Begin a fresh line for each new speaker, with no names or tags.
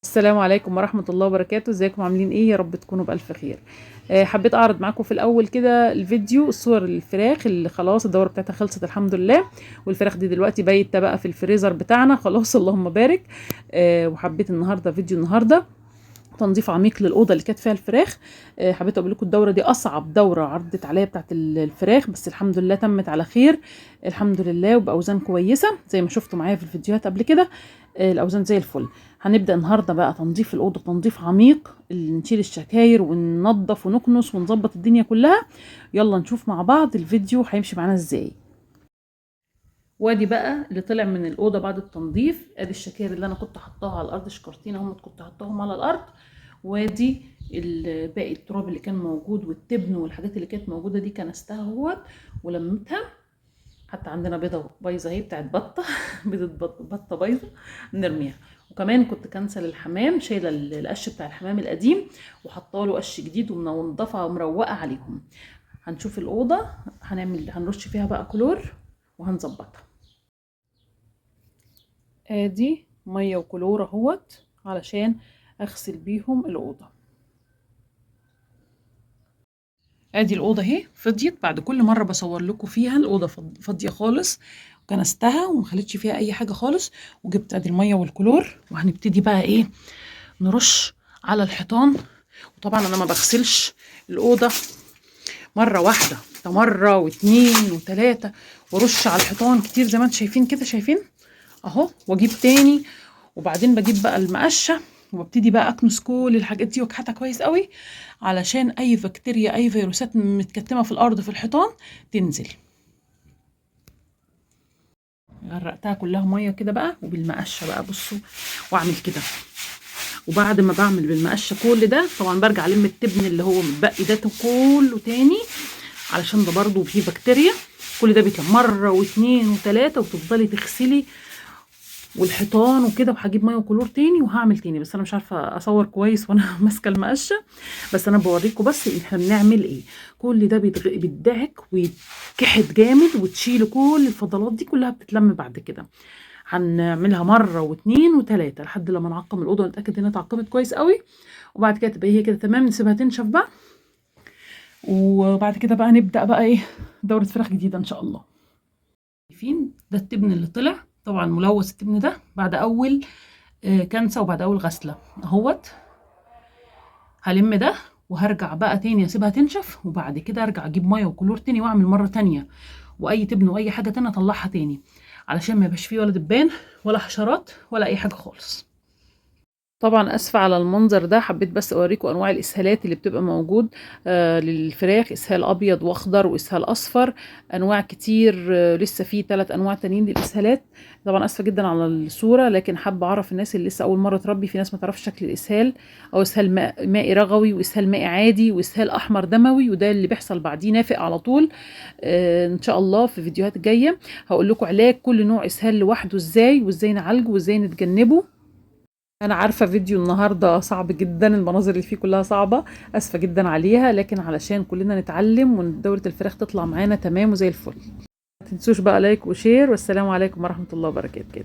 السلام عليكم ورحمة الله وبركاته. ازيكم عاملين ايه؟ يا رب تكونوا بألف خير. حبيت اعرض معاكم في الاول كده الفيديو الصور الفراخ اللي خلاص الدورة بتاعتها خلصت الحمد لله، والفراخ دي دلوقتي بايته بقى في الفريزر بتاعنا خلاص اللهم بارك. وحبيت النهارده تنظيف عميق للاوضه اللي كانت فيها الفراخ. حبيت اقول لكم الدوره دي اصعب دوره عدت عليا بتاعت الفراخ، بس الحمد لله تمت على خير الحمد لله، وباوزان كويسه زي ما شفتوا معايا في الفيديوهات قبل كده. الاوزان زي الفل. هنبدا النهارده بقى تنظيف الاوضه تنظيف عميق، نشيل الشكاير وننظف ونكنس ونظبط الدنيا كلها. يلا نشوف مع بعض الفيديو هيمشي معانا ازاي. وادي بقى اللي طلع من الاوضه بعد التنظيف، ادي الشكاير اللي انا كنت حطاها على الارض، شكرتين هم كنت حطاهم على الارض، وادي باقي التراب اللي كان موجود والتبن والحاجات اللي كانت موجوده دي كنستها اهوت ولمتها. حتى عندنا بيضه بايظه اهي بتاعت بطه بيضه بطه بايظه نرميها. وكمان كنت كنسل الحمام، شايله القش بتاع الحمام القديم وحطاه له قش جديد ومنضفه ومروقه عليهم. هنشوف الاوضه هنرش فيها بقى كلور وهنظبطها. ادي ميه وكلور اهوت علشان اغسل بيهم الاوضه. ادي الاوضه اهي فضيت، بعد كل مره بصور لكم فيها الاوضه فاضيه خالص، كنستها وما خليتش فيها اي حاجه خالص، وجبت ادي الميه والكلور وهنبتدي بقى ايه نرش على الحيطان. وطبعا انا ما بغسلش الاوضه مره واحده، ده مره واتنين وتلاته، ورش على الحيطان كتير زي ما انتم شايفين كده، شايفين اهو، واجيب تاني وبعدين بجيب بقى المقشه وابتدي بقى اكنس كل الحاجات دي واكحتها كويس قوي علشان اي بكتيريا اي فيروسات متكتمه في الارض في الحيطان تنزل. غرقتها كلها ميه كده بقى وبالمقشه بقى بصوا واعمل كده. وبعد ما بعمل بالمقشه كل ده طبعا برجع الم التبن اللي هو متبقي ده كله تاني علشان ده برضو فيه بكتيريا. كل ده بيتلم مره واتنين وتلاته وتفضلي تغسلي والحيطان وكده، وهجيب ميه وكلور تاني وهعمل تاني، بس انا مش عارفه اصور كويس وانا ماسكه المقشه، بس انا بوريكم بس احنا بنعمل ايه. كل ده بيتدعك ويتكحت جامد وتشيل كل الفضلات دي كلها بتتلم بعد كده. هنعملها مره واتنين وتلاته لحد لما نعقم الاوضه ونتاكد انها اتعقمت كويس قوي، وبعد كده تبقى هي كده تمام نسيبها تنشف بقى. وبعد كده بقى نبدا بقى ايه دوره فراخ جديده ان شاء الله. شايفين ده التبن اللي طلع، طبعا ملوث التبن ده بعد اول كنسه وبعد اول غسله اهوت. هلم ده وهرجع بقى تاني اسيبها تنشف، وبعد كده ارجع اجيب ميه وكلور تاني واعمل مره تانيه، واي تبن واي حاجه تانية اطلعها تاني علشان ما يبقاش فيه ولا دبان ولا حشرات ولا اي حاجه خالص. طبعا اسفه على المنظر ده، حبيت بس اوريكم انواع الاسهالات اللي بتبقى موجود للفراخ، اسهال ابيض واخضر واسهال اصفر، انواع كتير. لسه في 3 انواع تانيين للاسهالات. طبعا اسفه جدا على الصوره، لكن حابه اعرف الناس اللي لسه اول مره تربي، في ناس ما تعرفش شكل الاسهال، او اسهال مائي رغوي واسهال مائي عادي واسهال احمر دموي، وده اللي بيحصل بعديه نافق على طول. ان شاء الله في فيديوهات جايه هقول لكم علاج كل نوع اسهال لوحده ازاي، وازاي نعالجه وازاي نتجنبه. انا عارفه فيديو النهارده صعب جدا، المناظر اللي فيه كلها صعبه، اسفه جدا عليها، لكن علشان كلنا نتعلم ودوره الفراخ تطلع معانا تمام وزي الفل. ما تنسوش بقى لايك وشير، والسلام عليكم ورحمه الله وبركاته.